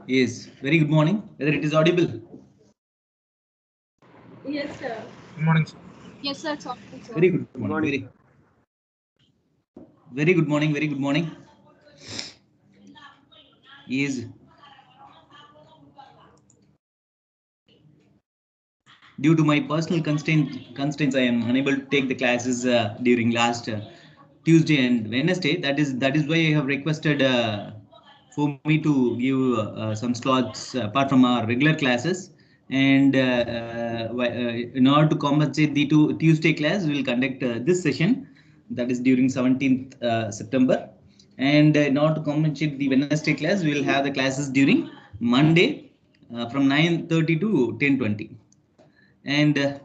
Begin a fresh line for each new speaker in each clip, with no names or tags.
Yes, very good morning. Whether it is audible?
Yes, sir.
Good morning, sir.
Yes, sir. It's audible, sir.
Very good
Good
morning.
morning.
Very good morning. Very good morning. Yes, due to my personal constraints, I am unable to take the classes during last Tuesday and Wednesday. That is why I have requested for me to give some slots apart from our regular classes. And in order to compensate the two Tuesday class, we will conduct this session, that is during 17th September. And in order to compensate the Wednesday class, we will have the classes during Monday from 9:30 to 10:20. And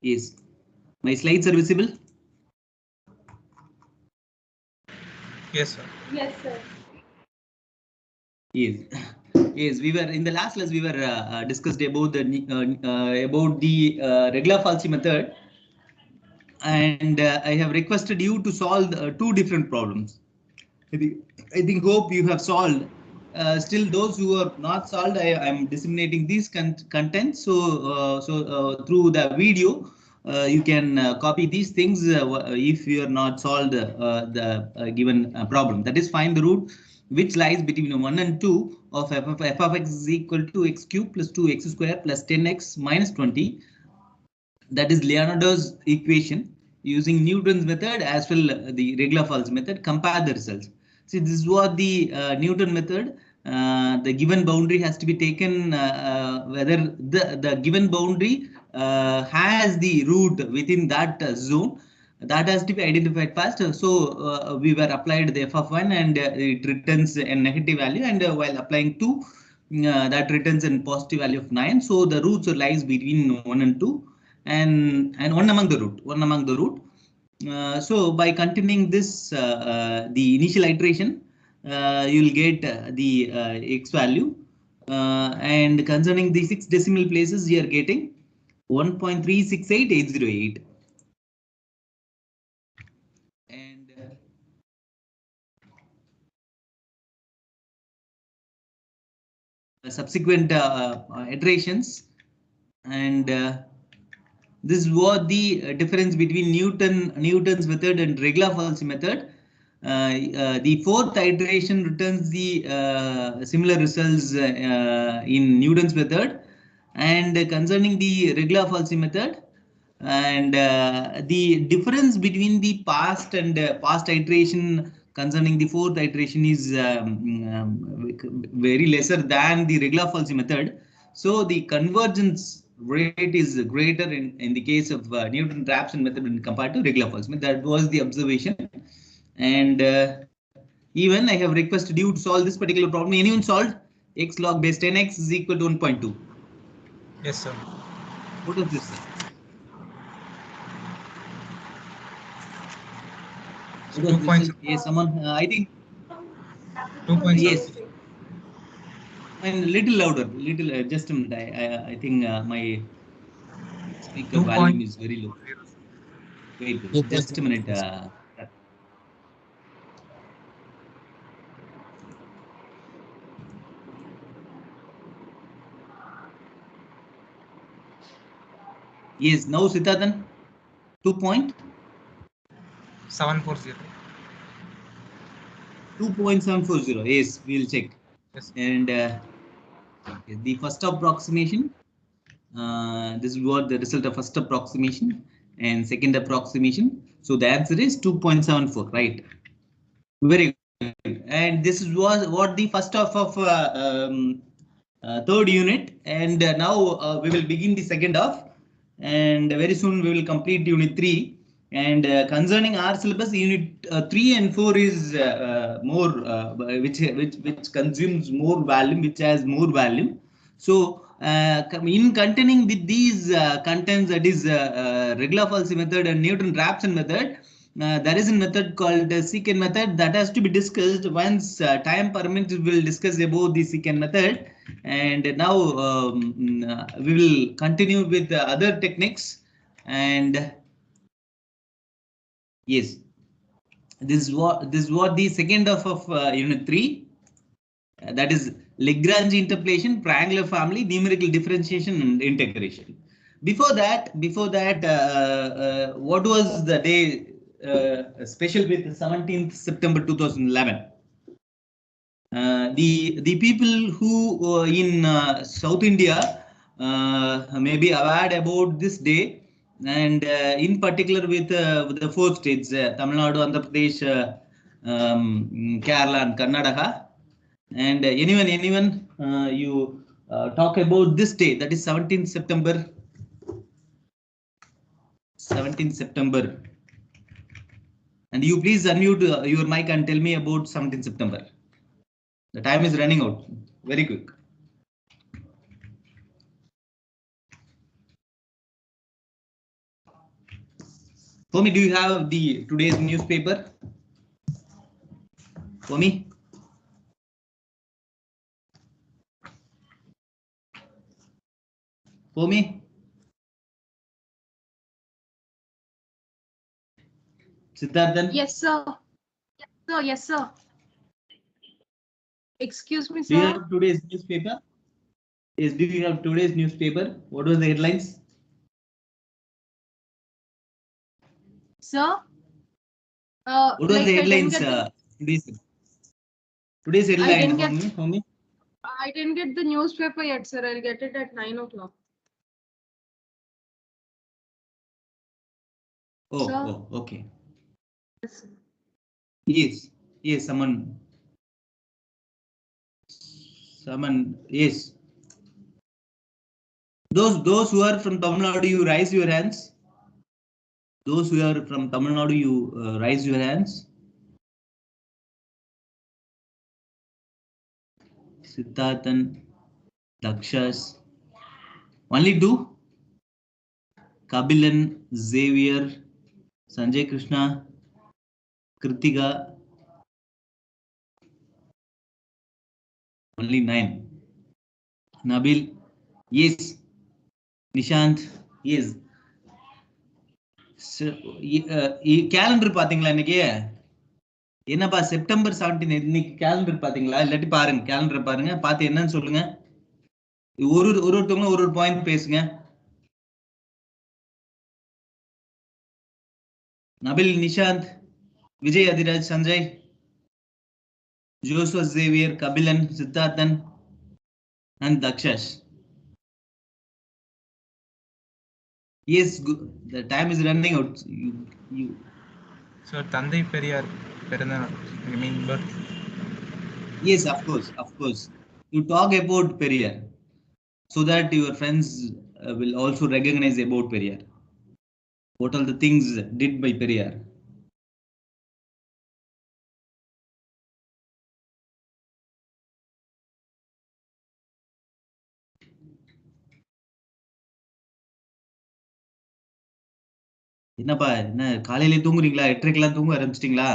yes, my slides are visible.
Yes, sir.
Yes, sir.
Yes, yes. We were in the last class. We were discussed about the regular falsi method, and I have requested you to solve two different problems. I think, hope you have solved. Still, those who are not solved, I am disseminating these content. So through the video, you can copy these things if you are not solved the given problem. That is, find the root which lies between 1 and 2 of f of x is equal to x cube plus 2x square plus 10x minus 20. That is Leonardo's equation. Using Newton's method as well the regular false method, compare the results. See, this is what the Newton method. The given boundary has to be taken whether the given boundary has the root within that zone, that has to be identified first. So we were applied the f of 1 and it returns a negative value, and while applying 2, that returns a positive value of 9. So the roots lies between 1 and 2, and one among the root. So by continuing this the initial iteration, you will get the x value, and concerning the 6 decimal places, you are getting 1.368808. And subsequent iterations, and this was the difference between Newton's method and regular false method. The fourth iteration returns the similar results in Newton's method, and concerning the regular false method, and the difference between the past and past iteration concerning the fourth iteration is very lesser than the regular false method. So the convergence rate is greater in the case of Newton-Raphson method when compared to regular false method. That was the observation. And even I have requested you to solve this particular problem. Anyone solved? X log base 10x is equal to 1.2.
Yes, sir.
What is this, sir?
So
What was
2
this,
points.
sir? Yes, someone, I think,
2.7.
yes. And little louder, little, just a minute. I think my speaker
2
volume
point.
is very low. Wait,
2.0.
just a minute. Yes, now Siddharthan,
740.
2.740. Yes, we'll check.
Yes.
And the first approximation, this is what the result of first approximation and second approximation. So the answer is 2.74, right? Very good. And this was what the first half of third unit. And now we will begin the second half. And very soon we will complete unit 3. And concerning our syllabus, unit 3 and 4 is more, which consumes more volume, which has more volume. So in containing these contents, that is regular false method and Newton-Raphson method, there is a method called the secant method that has to be discussed once time permits. We will discuss about the secant method, and now we will continue with the other techniques. And yes, This is what the second half of unit 3. That is Lagrange interpolation, triangular family, numerical differentiation and integration. Before that, what was the day special with 17th September 2011? The people who in South India may be aware about this day, and in particular with the 4 states, Tamil Nadu, Andhra Pradesh, Kerala and Karnataka. And anyone you talk about this day, that is 17th September. 17th September. And you please unmute your mic and tell me about 17th September. The time is running out. Very quick. Homi, do you have the today's newspaper? Homi? Homi? Siddharthan?
Yes, sir. Yes, sir. Excuse me,
Do you
sir.
have today's newspaper? Yes, do you have today's newspaper? What was the headlines?
Sir?
What was
Like
the
I didn't
headlines?
get
Today's
I
headline,
didn't get
Homi?
I didn't get the newspaper yet, sir. I'll get it at 9 o'clock.
Oh,
Sir?
oh, okay. Yes, yes, someone, yes. Those who are from Tamil Nadu, you raise your hands. Those who are from Tamil Nadu, you raise your hands. Siddharthan, Dakshas, only 2. Kabilan, Xavier, Sanjay Krishna, Kritika, only 9. Nabil, yes. Nishant, yes. Calendar பாத்தீங்களா இன்னைக்கு? என்னப்பா September 17 இன்னைக்கு calendar பாத்தீங்களா? இல்லாட்டி பாருங்க, calendar பாருங்க, பார்த்து என்னன்னு சொல்லுங்க. ஒருத்தவங்களும் ஒரு பாயிண்ட் பேசுங்க. Nabil, Nishant, Vijay, Adhiraj, Sanjay, Joshua, Xavier, Kabilan, Siddharthan, and Dakshash. Yes, the time is running out. You.
Sir, Tandai Periyar Peranal, you mean birth?
Yes, of course. You talk about Periyar so that your friends will also recognize about Periyar. What are the things did by Periyar? என்னப்பா என்ன காலையில தூங்குறீங்களா? 8:30க்கெல்லாம் தூங்க ஆரம்பிச்சிட்டீங்களா?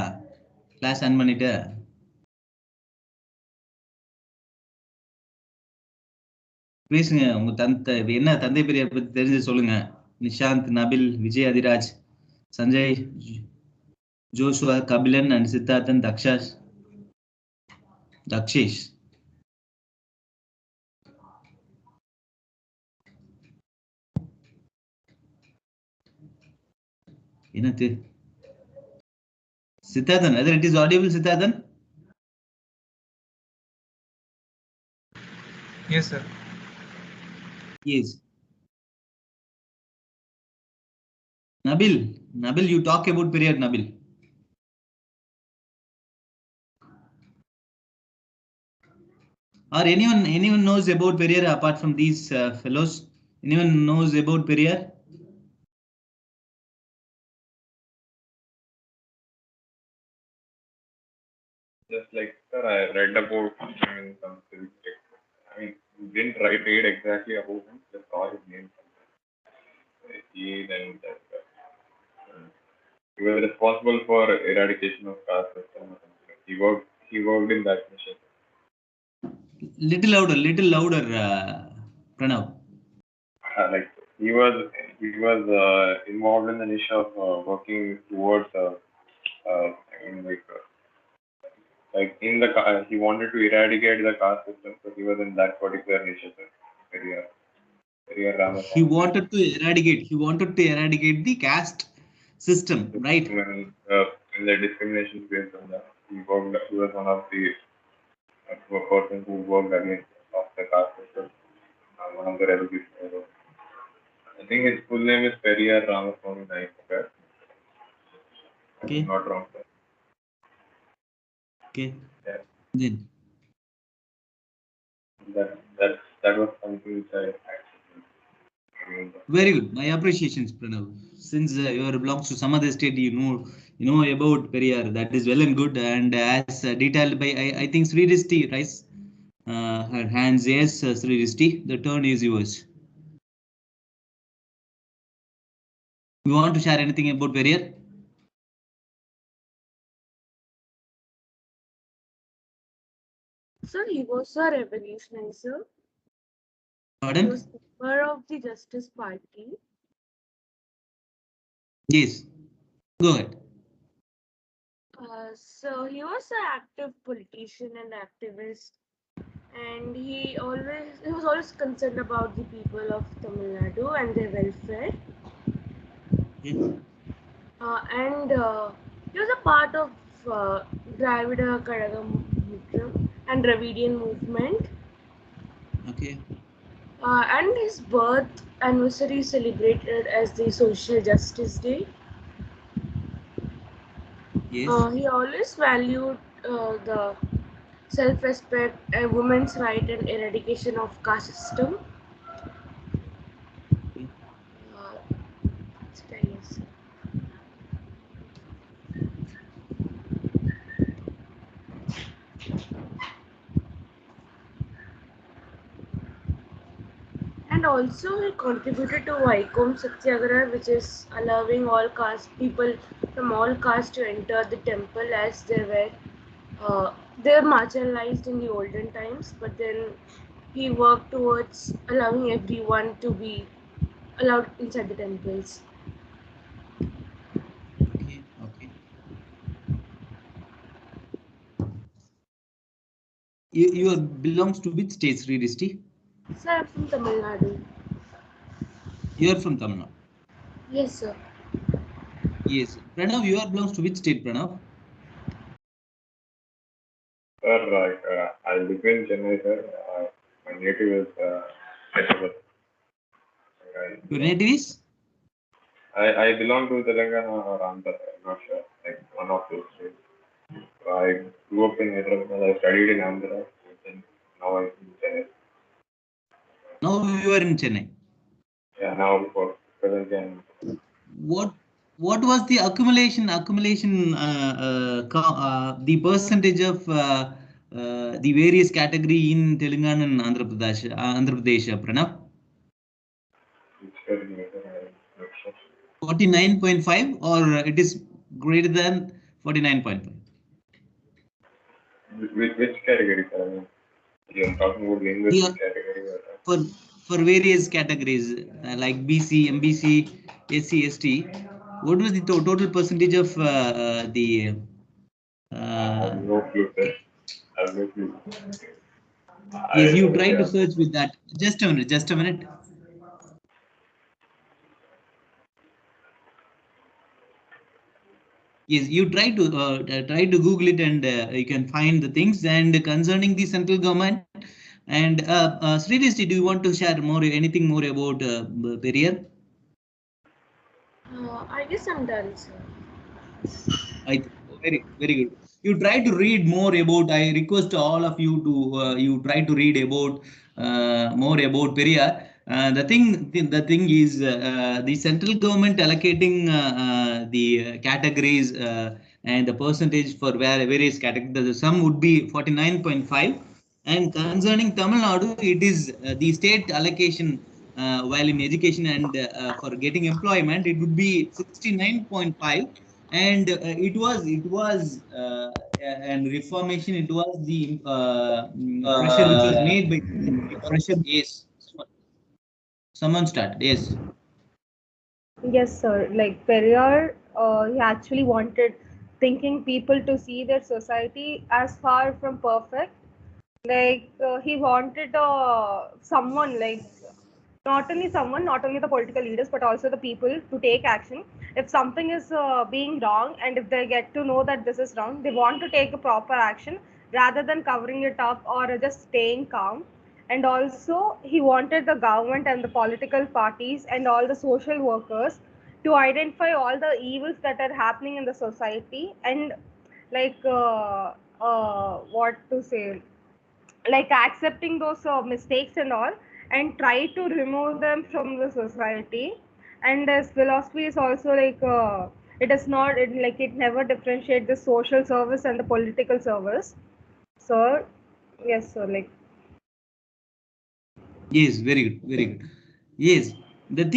Class on பண்ணிட்டு. பேசுங்க, உங்க என்ன தந்தை பெரியார் பத்தி தெரிஞ்சு சொல்லுங்க. Nishanth, Nabil, Vijay, Athiraj, Sanjay, Joshua, Kabilan and Siddharthan, Dhakshesh. என்னது? Siddharthan, whether it is audible, Siddharthan?
Yes, sir.
Yes. Nabil, you talk about Periyar, Nabil. Or anyone knows about Periyar apart from these fellows? Anyone knows about Periyar?
Just like, sir, I read about him in some civic textbook. I mean, didn't read exactly about him, just saw his name somewhere. He then he was responsible for eradication of caste system or something. He worked in that mission.
Little louder, Pranav.
Like he was involved in the niche of working towards mean, like in the he wanted to eradicate the caste system, so he was in that particular niche. Periyar
He
Ramaswamy.
wanted to eradicate. He wanted to eradicate the caste system, right?
In the discrimination based on that, he was one of the persons who worked against of the caste system. One of the revolutionaries. I think his full name is Periyar Ramaswamy Nayak.
Okay.
I'm not wrong.
Okay.
Yeah.
Then
That was something which I actually remember.
very good. My appreciations, Pranav. Since you belongs to some other state, you know about Periyar. That is well and good. And as detailed by I think Sri Risti, right? Her hands, yes, Sri Risti. The turn is yours. You want to share anything about Periyar?
Sir, he was a revolutionizer. He
Pardon?
was member of the Justice Party.
Yes. Go ahead.
So he was an active politician and activist, and he was always concerned about the people of Tamil Nadu and their welfare.
Yes.
And he was a part of Dravida Kazhagam and Dravidian movement.
Okay.
And his birth anniversary is celebrated as the Social Justice Day.
Yes.
He always valued the self-respect and women's right and eradication of caste system.
Okay.
Yes. And also he contributed to Vaikom Satyagraha, which is allowing all caste people from all castes to enter the temple, as they were marginalized in the olden times, but then he worked towards allowing everyone to be allowed inside the temples.
Okay. Okay. You belongs to which state, Sri Risti?
So I'm from Tamil Nadu.
You are from Tamil Nadu.
Yes, sir.
Yes. Pranav, you are belongs to which state, Pranav?
Sir, I live in Chennai, sir. My native is Hyderabad.
Your native is?
I belong to Telangana or Andhra. I'm not sure. Like one of those states. I grew up in Hyderabad. I studied in Andhra. And now I'm in Chennai.
Now you are in Chennai.
Yeah, now for present I'm
What was the accumulation the percentage of the various category in Telangana and Andhra Pradesh, Pranav?
studying here. I'm not sure.
49.5 or it is greater than 49.5?
Which category, sir? I mean, you're talking about linguistic
Yeah.
category or
For various categories like BC, MBC, SC, ST, what was the total percentage of the
I have no clue, sir. I have no clue.
yes, you try to search with that. Just a minute. Yes, you try to Google it and you can find the things. And concerning the central government and Sri Risti, do you want to share anything more about Periyar?
I guess I'm done, sir.
Very good. You try to read more about. I request all of you to you try to read about more about Periyar. The thing is the central government allocating the categories and the percentage for various categories. The sum would be 49.5. And concerning Tamil Nadu, it is the state allocation while in education and for getting employment, it would be 69.5. And it was and reformation. It was the pressure which was made by pressure. Yes, someone started. Yes.
Yes, sir. Like Periyar, he actually wanted thinking people to see their society as far from perfect. Like he wanted someone, like not only the political leaders, but also the people to take action. If something is being wrong, and if they get to know that this is wrong, they want to take a proper action rather than covering it up or just staying calm. And also, he wanted the government and the political parties and all the social workers to identify all the evils that are happening in the society, and like what to say, like accepting those mistakes and all, and try to remove them from the society. And his philosophy is also like it is not it, like it never differentiate the social service and the political service. So yes, so like
Yes, very good, very good. Yes, there are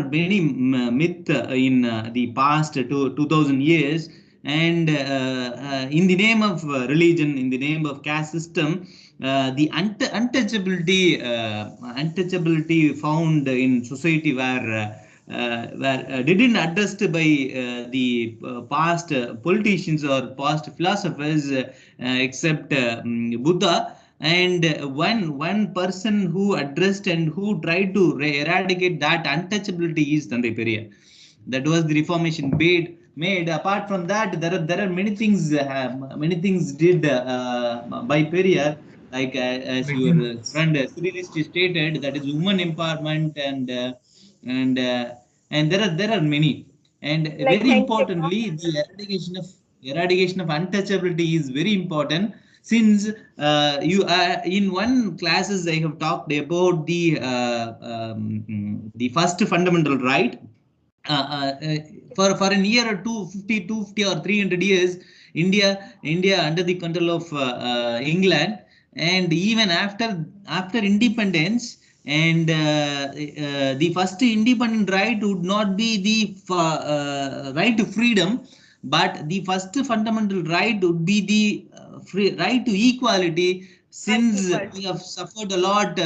many myth in the past 2000 years, and in the name of religion, in the name of caste system, the untouchability found in society were didn't addressed by the past politicians or past philosophers, except Buddha. And one person who addressed and who tried to eradicate that untouchability is Tandai Periyar. That was the reformation made. Apart from that, there are many things did by Periyar, like as your friend Sri stated, that is women empowerment, and there are many. And
like
very
Venkata.
importantly, the eradication of untouchability is very important, since you in one classes I have talked about the first fundamental right. For an year or 250 or 300 years, India under the control of England, and even after independence, and the first independent right would not be the right to freedom, but the first fundamental right would be the right to equality, since
Unequal.
we have suffered a lot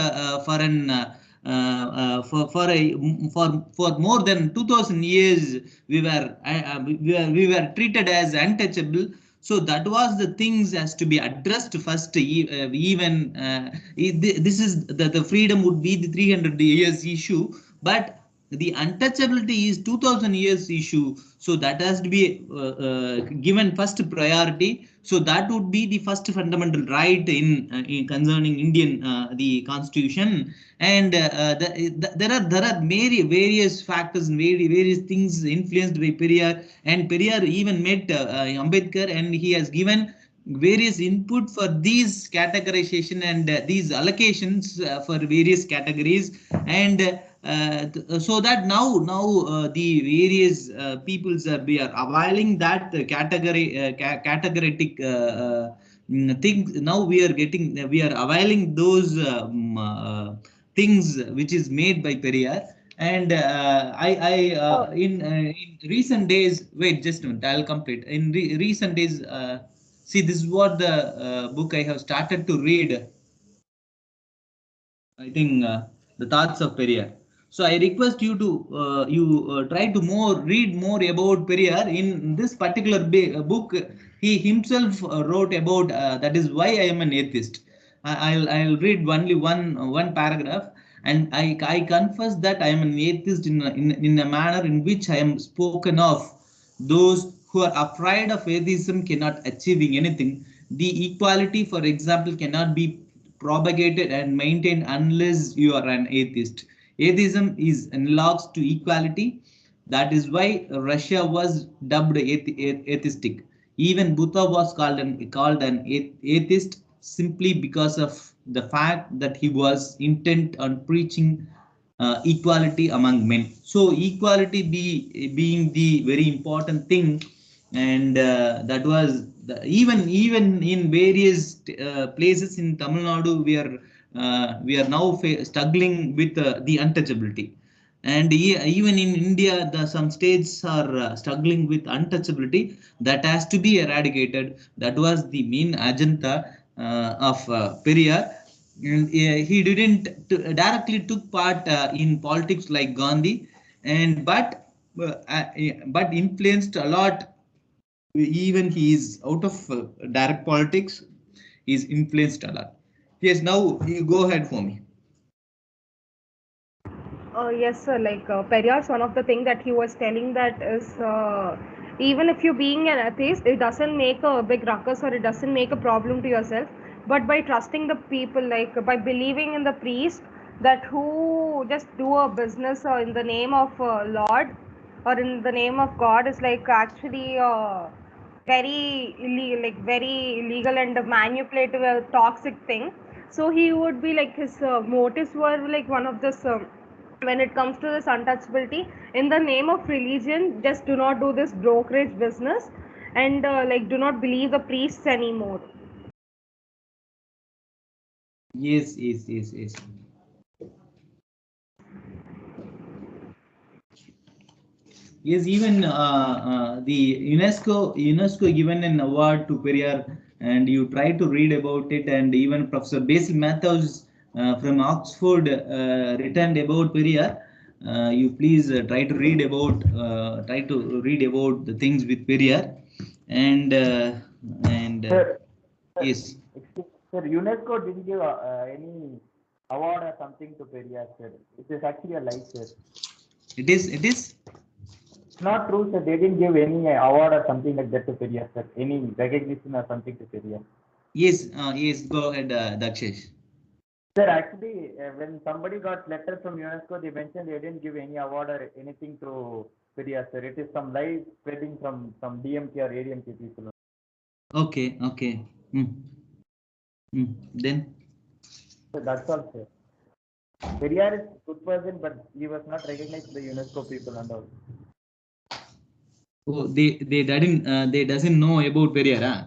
for an for a for more than 2000 years. We were treated as untouchable. So that was the things has to be addressed first. Even this is the freedom would be the 300 years issue, but the untouchability is 2000 years issue. So that has to be given first priority. So that would be the first fundamental right in concerning Indian the constitution. And there are many various factors and various things influenced by Periyar. And Periyar even met Ambedkar, and he has given various input for these categorization and these allocations for various categories. And so that now the various peoples we are availing that categoritic things. Now we are availing those things which is made by Periyar. And in recent days, wait just a minute, I'll complete. In recent days, see, this is what the book I have started to read. I think the thoughts of Periyar. So I request you to try to read more about Periyar. In this particular book, he himself wrote about that is why I am an atheist. I'll read only one paragraph, and I confess that I am an atheist in a manner in which I am spoken of. Those who are afraid of atheism cannot achieving anything. The equality, for example, cannot be propagated and maintained unless you are an atheist. Atheism is analogous to equality. That is why Russia was dubbed atheistic. Even Buddha was called an atheist, simply because of the fact that he was intent on preaching equality among men. So equality being the very important thing. And that was even in various places in Tamil Nadu, we are now struggling with the untouchability. And even in India, some states are struggling with untouchability that has to be eradicated. That was the main agenda of Periyar. And he didn't directly took part in politics like Gandhi, and but but influenced a lot. Even he is out of direct politics, he's influenced a lot. Yes, now you go ahead for me.
Yes, sir. Like Periyar's one of the thing that he was telling that is even if you being an atheist, it doesn't make a big ruckus or it doesn't make a problem to yourself. But by trusting the people, like by believing in the priest that who just do a business in the name of Lord or in the name of God is like actually very illegal, like very illegal and manipulative, toxic thing. So he would be like his motives were like one of this. When it comes to this untouchability in the name of religion, just do not do this brokerage business and like do not believe the priests anymore.
Yes. Yes, even the UNESCO given an award to Periyar, and you try to read about it, and even Professor Basil Matthews from Oxford written about Periyar. You please try to read about the things with Periyar, and
Sir,
yes,
sir, UNESCO didn't give any award or something to Periyar, sir. It is actually a lie, sir.
it is.
It's not true, sir. They didn't give any award or something like that to Periyar, sir. Any recognition or something to Periyar.
Yes, yes. Go ahead, Dakshesh.
Sir, actually, when somebody got letter from UNESCO, they mentioned they didn't give any award or anything to Periyar, sir. It is some lie spreading from some DMK or ADMK people.
Okay. Then.
So that's all, sir. Periyar is a good person, but he was not recognized by UNESCO people and all.
Oh, they doesn't know about Periyar, huh?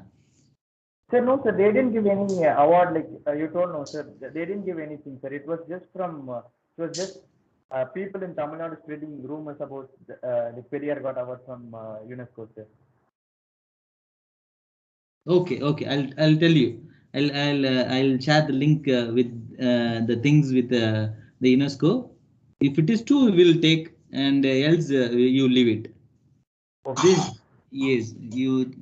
Sir, no, sir, they didn't give any award like you told, no, sir. They didn't give anything, sir. It was just people in Tamil Nadu spreading rumors about the Periyar got award from UNESCO, sir.
Okay. I'll tell you. I'll share the link with the things with the UNESCO. If it is true, we'll take, and else you leave it.
Okay.
This, yes, you.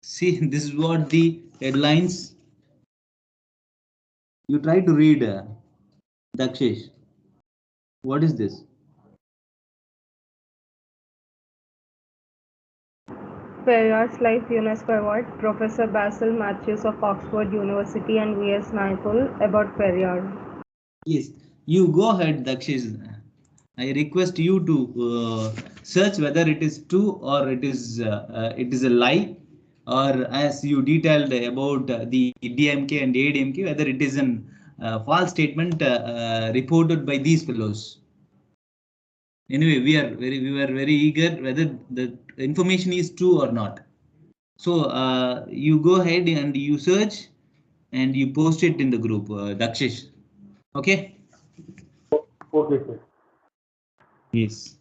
See, this is what the headlines. You try to read, Dakshesh. What is this?
Periyar's Life UNESCO Award, Professor Basil Matthews of Oxford University and V.S. Naipal about Periyar.
Yes, you go ahead, Dakshish. I request you to search whether it is true or it is a lie, or as you detailed about the DMK and ADMK, whether it is an false statement reported by these fellows. Anyway, we were very eager whether the information is true or not. So you go ahead and you search and you post it in the group, Dakshish. Okay.
Okay, sir.
Yes.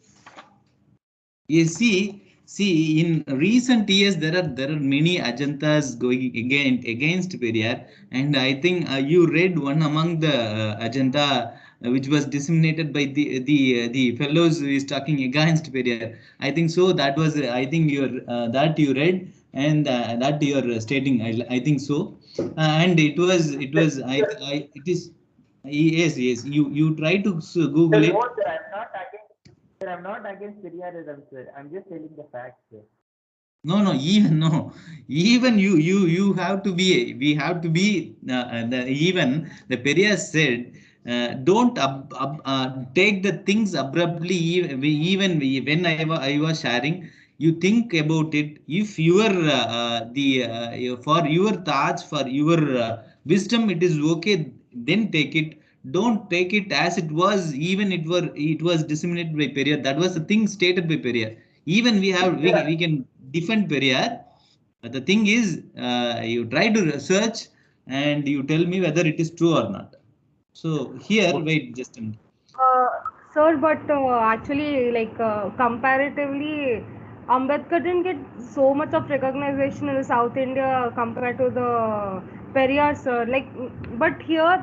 Yes. See. In recent years, there are many ajantas going against Periyar, and I think you read one among the ajanta which was disseminated by the fellows who is talking against Periyar. I think so. That was I think that you read, and that you are stating. I think so. And it was it is. Yes. You try to
Sir,
Google it.
no, sir, I'm not against Periyarism, sir. I'm just telling the facts, sir.
No, even you have to be, we have to be, even the Periyar said, don't take the things abruptly. Even when I was sharing, you think about it. If your for your thoughts, for your wisdom, it is okay, then take it. Don't take it as it was, even it was disseminated by Periyar. That was the thing stated by Periyar. Even we can defend Periyar. But the thing is, you try to research and you tell me whether it is true or not. So here, wait just a minute.
Uh, Sir, but actually, like comparatively, Ambedkar didn't get so much of recognition in the South India compared to the Periyar sir, like, but here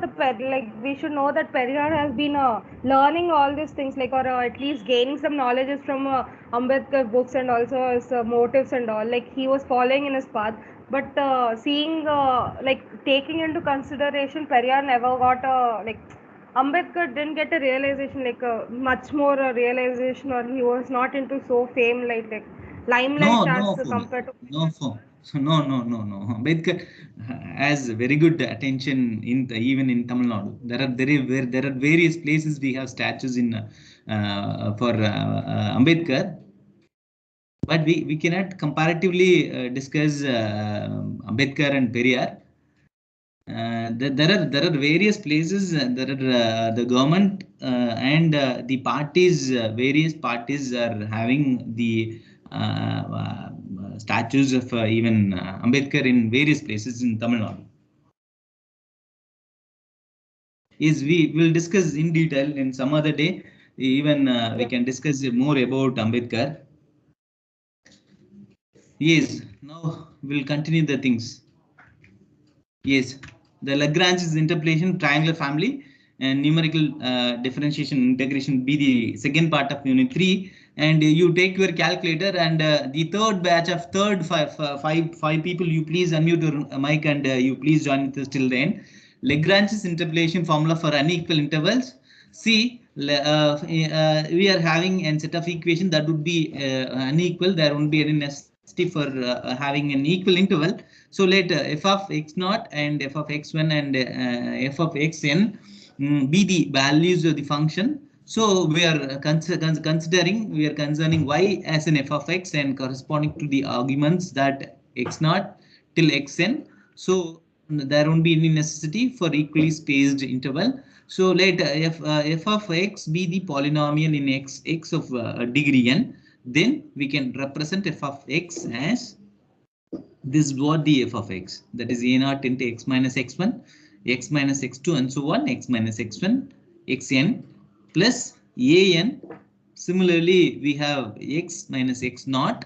we should know that Periyar has been learning all these things, like, or at least gaining some knowledges from Ambedkar books and also his motives and all. Like he was following in his path, but seeing like taking into consideration, Periyar never got like Ambedkar didn't get a realization, like much more a realization, or he was not into so fame like limelight as compared to.
No. Ambedkar has very good attention in even in Tamil Nadu. There are various places we have statues in for Ambedkar, but we cannot comparatively discuss Ambedkar and Periyar. There are various places. There are the government and the parties. Various parties are having the statues of even Ambedkar in various places in Tamil Nadu. Yes, we will discuss in detail in some other day. Even we can discuss more about Ambedkar. Yes, now we'll continue the things. Yes, the Lagrange's interpolation triangular family and numerical differentiation integration be the second part of unit 3, and you take your calculator, and the third batch of five people, you please unmute your mic, and you please join with us till the end. Lagrange's interpolation formula for unequal intervals. See, we are having a set of equation that would be unequal. There won't be any necessity for having an equal interval. So let f of x naught and f of x1 and f of xn be the values of the function. So we are concerning y as an f of x and corresponding to the arguments that x naught till xn. So there won't be any necessity for equally spaced interval. So let f of x be the polynomial in x of degree n. Then we can represent f of x as this is what the f of x, that is a naught into x minus x1, x minus x2, and so on, x minus x1, xn plus an. Similarly, we have x minus x naught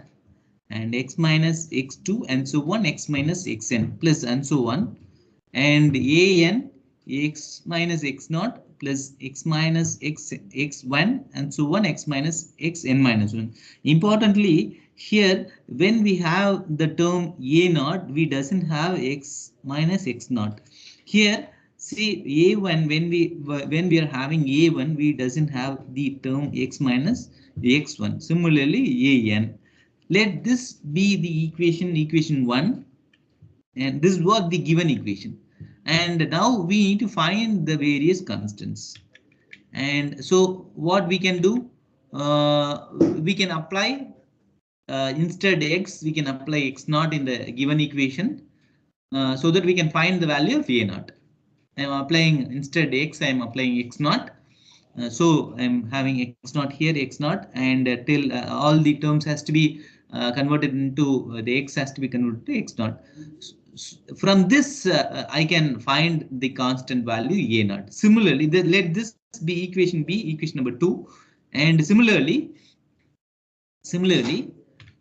and x minus x2 and so on, x minus xn plus and so on, and an x minus x naught plus x minus x1 and so on, x minus xn minus 1. Importantly, here when we have the term a naught, we doesn't have x minus x naught. Here see a1, when we are having a1, we doesn't have the term x minus x1. Similarly, an. Let this be the equation 1, and this was the given equation. And now we need to find the various constants. And so what we can do, we can apply instead x, we can apply x naught in the given equation so that we can find the value of a naught. I am applying instead x, I am applying x naught. So I'm having x naught here, x naught, and till all the terms has to be converted into the x has to be converted to x naught. From this, I can find the constant value a naught. Similarly, let this be equation number 2, and similarly,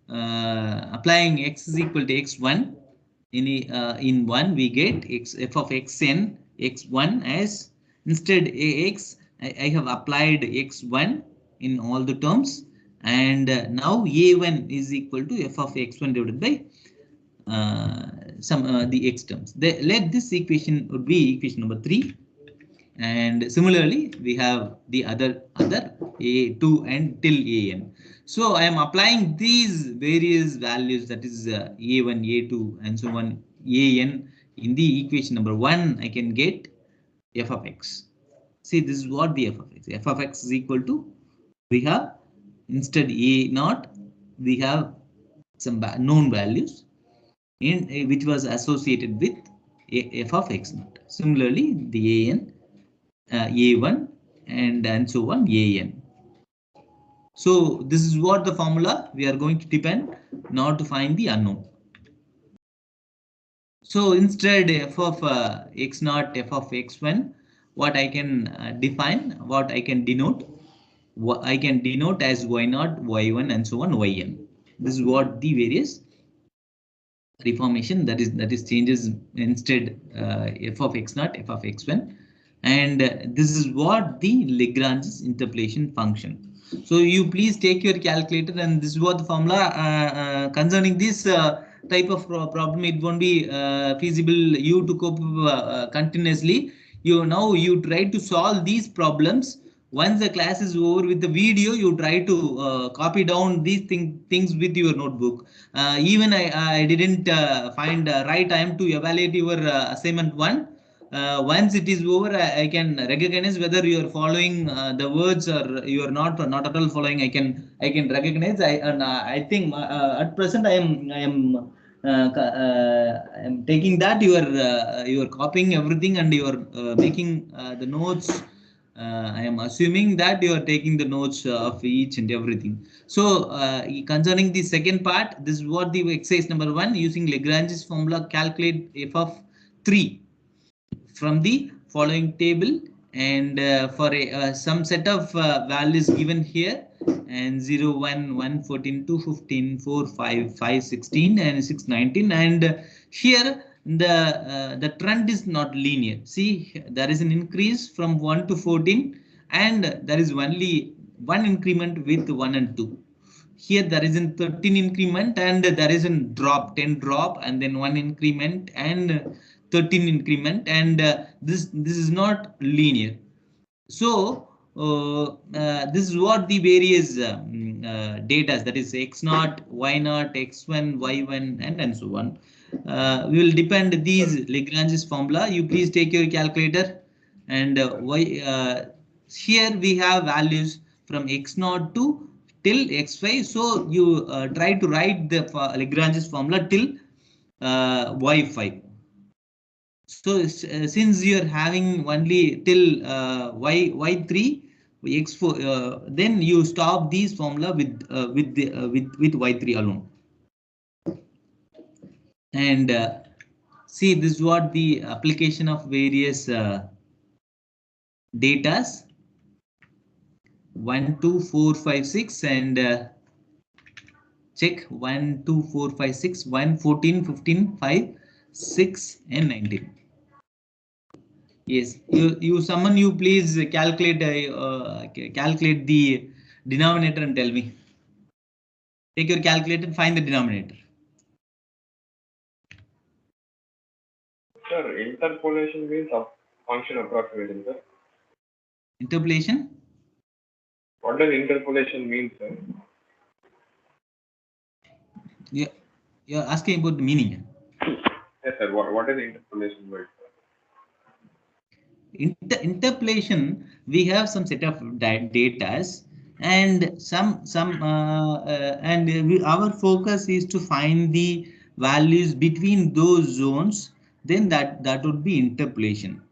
applying x is equal to x1 in 1, we get f of xn x1 as instead ax. I have applied x1 in all the terms, and now a1 is equal to f of x1 divided by the x terms. Let this equation would be equation number 3, and similarly we have the other a2 and till an. So I am applying these various values, that is a1, a2, and so on, an in the equation number 1. I can get f of x. See, this is what the f of x. F of x is equal to, we have instead a naught, we have some known values in which was associated with f of x naught. Similarly, the an, a1, and so on, an. So this is what the formula we are going to depend now to find the unknown. So instead f of x naught, f of x1, what I can define, what I can denote, I can denote as y naught, y1, and so on, yn. This is what the various reformation, that is changes instead f of x naught, f of x1, and this is what the Lagrange's interpolation function. So you please take your calculator, and this is what the formula concerning this type of problem. It won't be feasible you to cope continuously. You try to solve these problems. Once the class is over with the video, you try to copy down these things with your notebook. Even I didn't find right time to evaluate your assignment one. Once it is over, I can recognize whether you are following the words or you are not at all following. I can recognize. I think at present I am taking that you are copying everything and you are making the notes. I am assuming that you are taking the notes of each and everything. So concerning the second part, this is what the exercise number 1, using Lagrange's formula, calculate f of 3 from the following table, and for some set of values given here, and 0 1 1 14 2 15 4 5 5 16 and 6 19, and here the trend is not linear. See, there is an increase from 1 to 14, and there is only one increment with 1 and 2. Here there is a 13 increment, and there is a drop, 10 drop, and then 1 increment and 13 increment, and this is not linear. So this is what the various data, that is x naught, y naught, x1, y1, and so on. We will depend these Lagrange's formula. You please take your calculator, and here we have values from x naught to till x5. So you try to write the Lagrange's formula till y5. So since you are having only till y3, x4, then you stop these formula with y3 alone. And see, this is what the application of various datas 1 2 4 5 6, and check 1 2 4 5 6 1 14 15 5 6 and 19. Yes, someone you please calculate the denominator and tell me. Take your calculator and find the denominator.
Sir, interpolation means function approximation, sir.
Interpolation?
What does interpolation mean, sir?
Yeah, you're asking about the meaning.
Yes, sir. What is interpolation word?
Interpolation, we have some set of datas, and our focus is to find the values between those zones. Then that would be interpolation.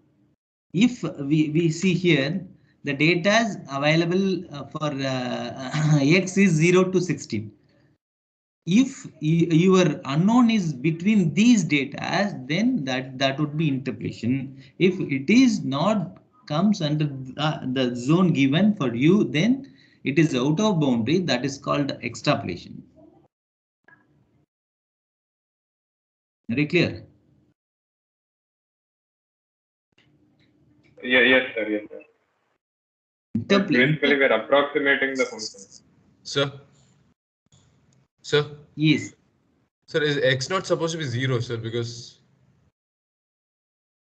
If we see here, the data available for x is 0 to 16. If your unknown is between these data, then that would be interpolation. If it is not comes under the zone given for you, then it is out of boundary. That is called extrapolation. Very clear?
Yeah, yes, sir. Yes, sir. But basically, we're approximating the function.
Sir?
Yes.
Sir, is x not supposed to be 0, sir? Because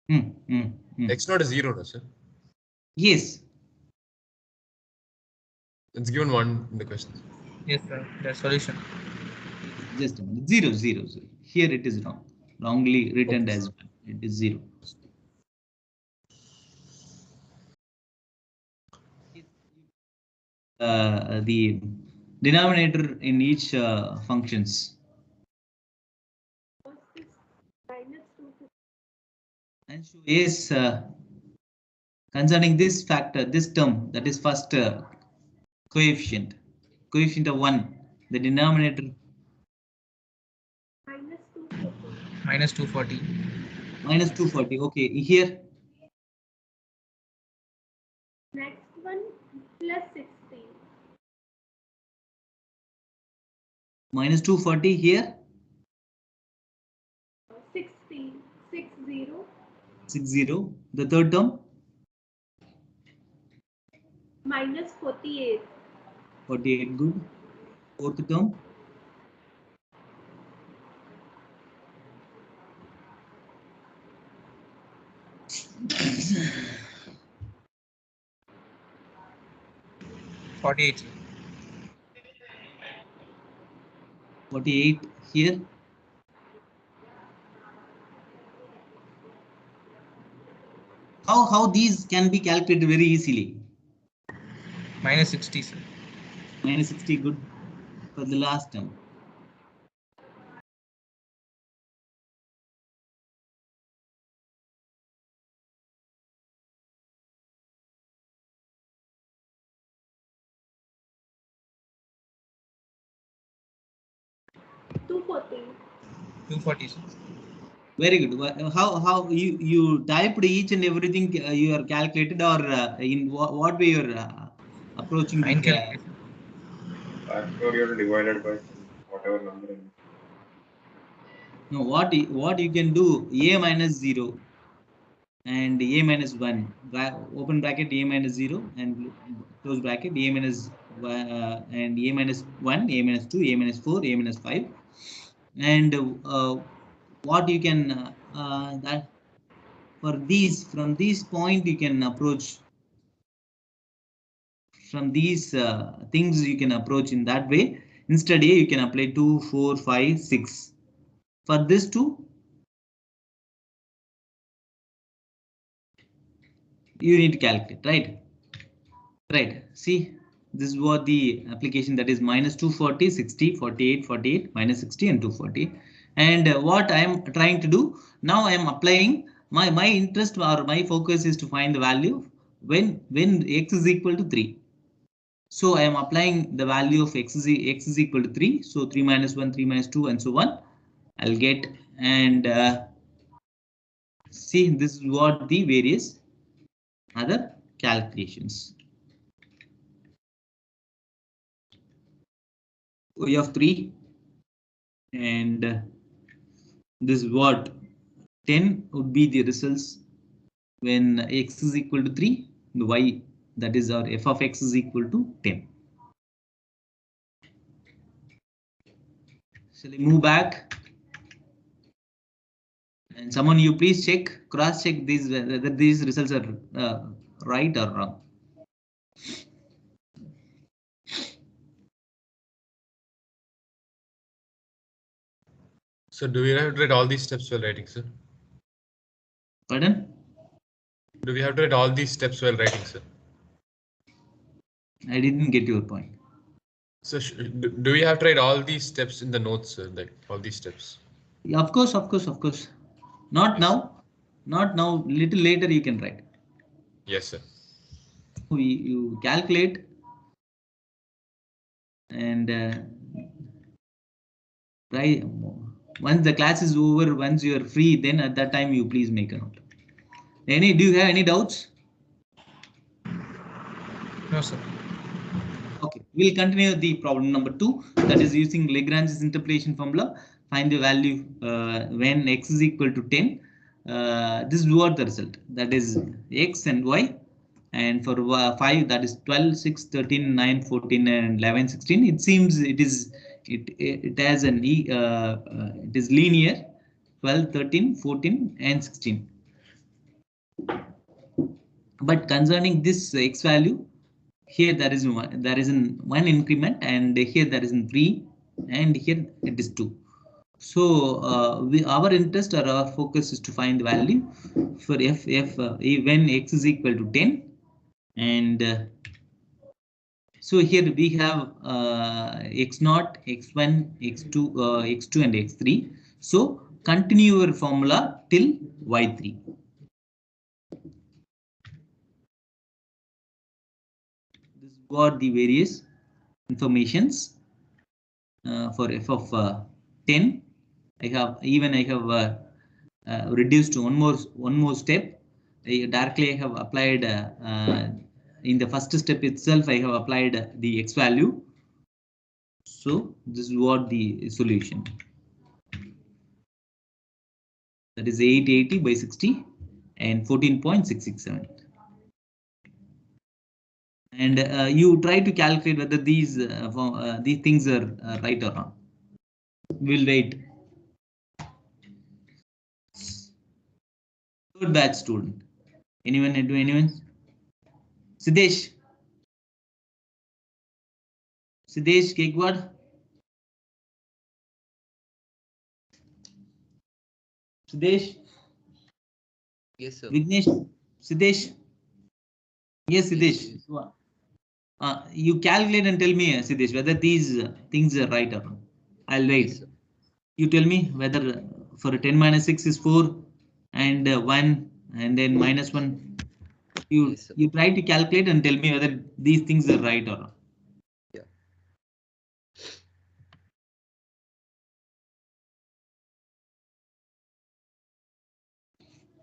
x not is 0, no, sir?
Yes.
It's given 1 in the question.
Yes, sir. The solution.
Just a minute. 0 0 0. Here it is wrong. Wrongly written as well. It is 0. The denominator in each functions. And so is concerning this factor, this term, that is first coefficient of 1, the denominator
Minus 240.
minus 240. Okay, here
Next one plus 16.
minus 240 here. 60. The third term?
minus 48.
48, good. Fourth term?
48, sir.
48 here. How these can be calculated very easily?
Minus 60, sir.
Minus 60, good. For the last term.
$240.
240, sir.
Very good. How you typed each and everything you are calculated, or in what way you're approaching the
Factorial divided by whatever number.
no, what you can do, a minus 0 and a minus 1, open bracket a minus 0 and close bracket a minus and a minus 1, a minus 2, a minus 4, a minus 5, and what you can that for these, from this point you can approach, from these things you can approach in that way. Instead a you can apply 2, 4, 5, 6 for this 2. You need to calculate, right? See, this is what the application, that is minus 240, 60, 48, 48, minus 60 and 240. And what I am trying to do now, I am applying my interest or my focus is to find the value when x is equal to 3. So I am applying the value of x is equal to 3. So 3 minus 1, 3 minus 2, and so on. I'll get, and see, this is what the various other calculations. We have 3, and this is what 10 would be the results when x is equal to 3. The y, that is our f of x, is equal to 10. Shall I move back? And someone, you please check, cross check these, whether these results are right or wrong.
So do we have to write all these steps while writing, sir?
Pardon?
Do we have to write all these steps while writing, sir?
I didn't get your point.
So do we have to write all these steps in the notes, sir? Like all these steps?
Yeah, of course. Not
Yes.
now. Not now. Little later you can write.
Yes, sir.
You calculate, and try. Once the class is over, once you are free, then at that time you please make a note. Do you have any doubts?
No, sir.
Okay, we'll continue the problem number 2, that is using Lagrange's interpolation formula. Find the value when x is equal to 10. This is what the result, that is x and y, and for 5, that is 12, 6, 13, 9, 14, and 11, 16. It seems it is it has an it is linear, 12, 13, 14, and 16. But concerning this x value, here there is one increment, and here there is 3, and here it is 2. So our interest or our focus is to find the value for f when x is equal to 10, and so here we have x0, x1, x2, x2, and x3. So continue your formula till y3. This is what the various informations for f of 10. I have reduced to one more step. Directly I have applied in the first step itself. I have applied the x value. So this is what the solution. That is 880 by 60. and 14.667. And you try to calculate whether these things are right or wrong. We'll wait. Third batch student. Anyone? Siddesh. Siddesh Kegwad. Siddesh.
Yes, sir.
Vignesh. Siddesh. Yes, Siddesh. You calculate and tell me, Siddesh, whether these things are right or wrong. I'll wait.
Yes, sir.
You tell me whether for 10 minus 6 is 4 and 1 and then minus 1.
Yes, sir.
You try to calculate and tell me whether these things are right or wrong.
Yeah.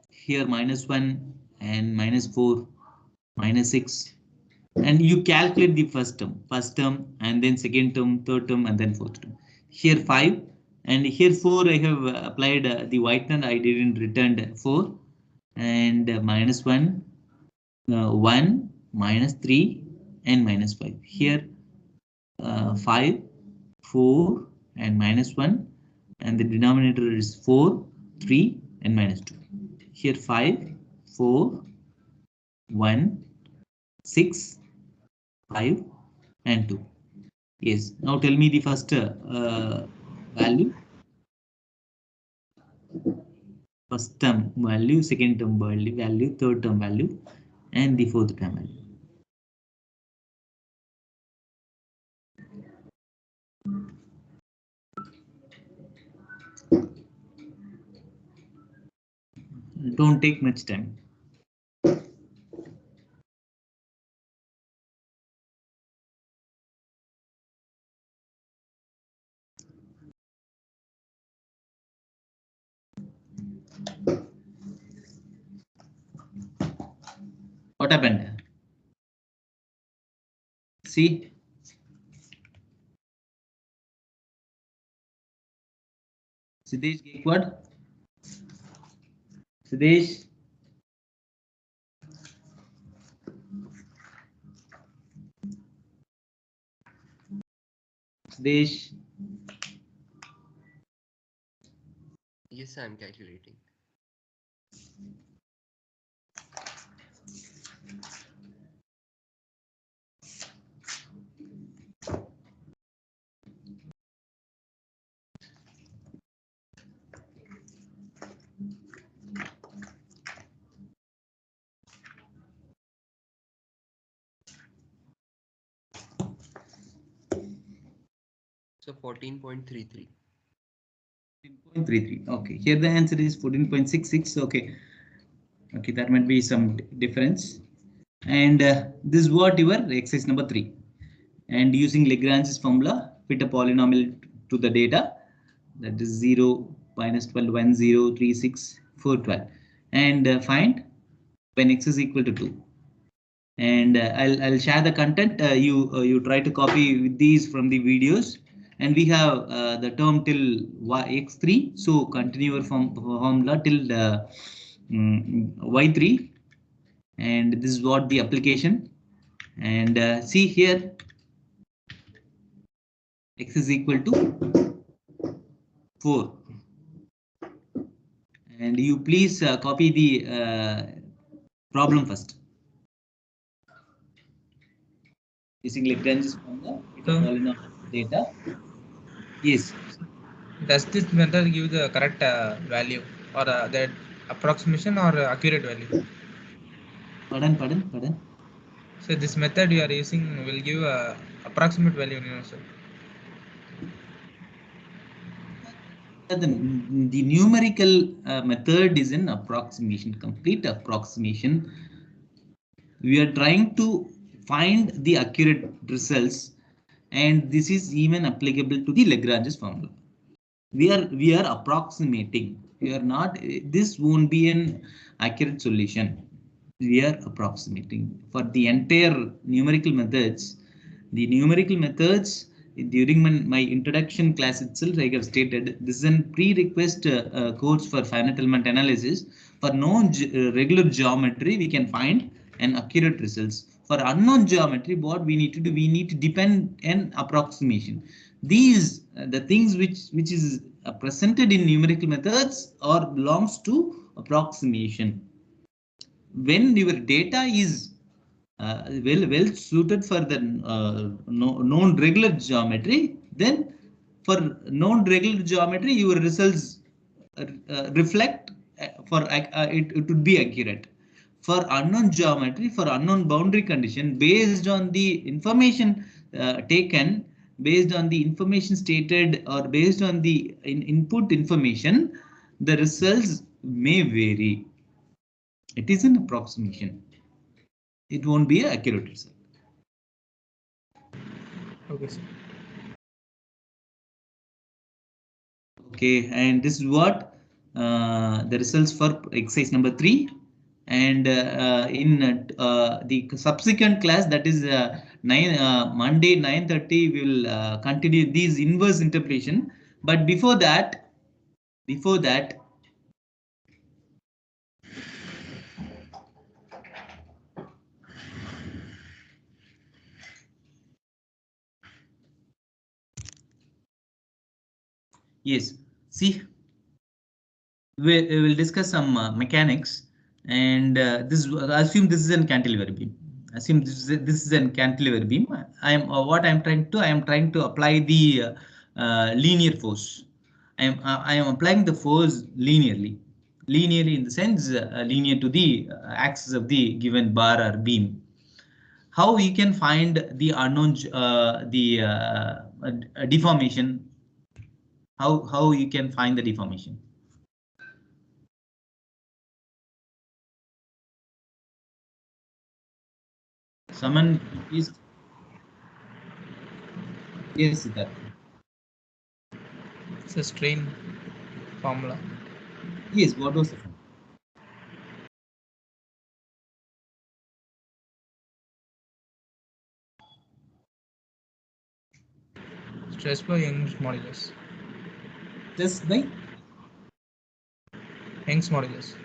Here minus 1 and minus 4, minus 6. And you calculate the first term and then second term, third term and then fourth term. Here 5 and here 4 I have applied the whitener. I didn't return 4 and minus 1, 1, minus 3 and minus 5. Here 5, 4 and minus 1 and the denominator is 4, 3 and minus 2. Here 5, 4, 1, 6, 5 and 2. Yes, now tell me the first value. First term value, second term value, third term value and the fourth term value. Don't take much time. What happened? See? Siddesh Gaikwad? Siddesh? Siddesh?
Yes, I'm calculating. So 14.33.
14.33. Okay, here the answer is 14.66. Okay, that might be some difference. And this is what your exercise number 3. And using Lagrange's formula, fit a polynomial to the data. That is 0, minus 12, 1, 0, 3, 6, 4, 12. And find when x is equal to 2. And I'll share the content. You try to copy these from the videos. And we have the term till x3. So continue your formula till y3. And this is what the application. And see here, x is equal to 4. And you please copy the problem first. Using Lagrange's formula, polynomial data. Yes.
Does this method give the correct value or the approximation or accurate value?
Pardon.
So this method you are using will give approximate value, sir.
The numerical method is an approximation, complete approximation. We are trying to find the accurate results, and this is even applicable to the Lagrange's formula. We are approximating. We are not. This won't be an accurate solution. We are approximating for the entire numerical methods. The numerical methods, during my introduction class itself, I have stated this is a prerequisite course for finite element analysis. For known regular geometry, we can find an accurate results. For unknown geometry, what we need to do, we need to depend an approximation. These the things which is presented in numerical methods or belongs to approximation. When your data is well suited for the known regular geometry, then for known regular geometry, your results reflect it would be accurate. For unknown geometry, for unknown boundary condition, based on the information taken, based on the information stated, or based on the input information, the results may vary. It is an approximation. It won't be an accurate result.
Okay, sir.
Okay, and this is what the results for exercise number 3. And in the subsequent class, that is Monday 9:30, we will continue these inverse interpolation. But before that, yes, see, we will discuss some mechanics, and this assume this is an cantilever beam. Assume this is an cantilever beam. I am trying to apply the linear force. I am applying the force linearly in the sense linear to the axis of the given bar or beam. How you can find the unknown deformation? How you can find the deformation? Someone is yes, that.
It's a strain formula.
Yes, what was the formula?
Stress by Young's modulus.
Stress by
Young's modulus.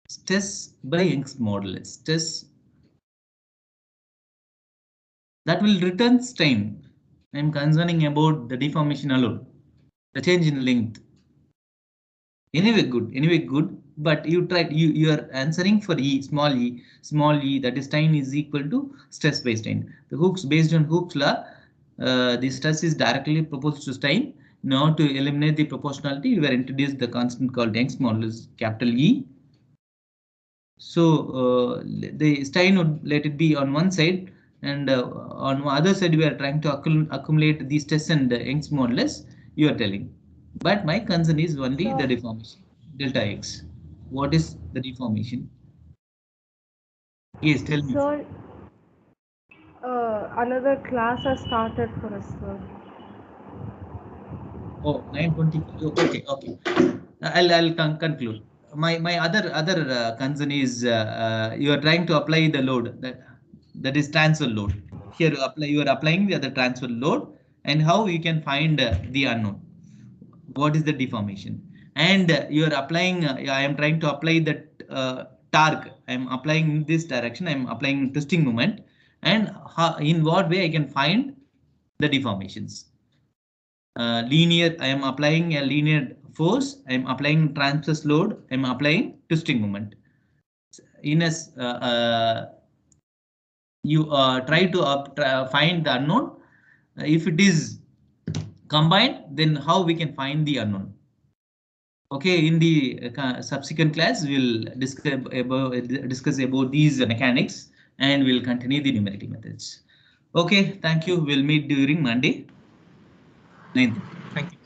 Stress by Young's modulus. Stress that will return strain. I am concerning about the deformation alone, the change in length. Anyway, good. But you are answering for small e, that is strain is equal to stress by strain. The Hooke's, based on Hooke's law, the stress is directly proportional to strain. Now to eliminate the proportionality, we have introduced the constant called Young's modulus, capital E. So the strain would let it be on one side, and on the other side we are trying to accumulate the stress and Young's modulus. You are telling, but my concern is only the deformation delta x. What is the deformation? Yes, tell me.
Sir, another class has started for us, sir.
Oh, 9:20. Okay. I'll conclude. My other concern is you are trying to apply the load that is transfer load. Here you are applying the other transfer load, and how you can find the unknown. What is the deformation? And you are applying. I am trying to apply that torque. I am applying in this direction. I am applying twisting moment, and in what way I can find the deformations. Linear, I am applying a linear force, I am applying transverse load, I am applying twisting moment. In a you try to find the unknown. If it is combined, then how we can find the unknown? Okay, in the subsequent class, we'll discuss about these mechanics, and we'll continue the numerical methods. Okay, thank you. We'll meet during Monday. 9th.
Thank you.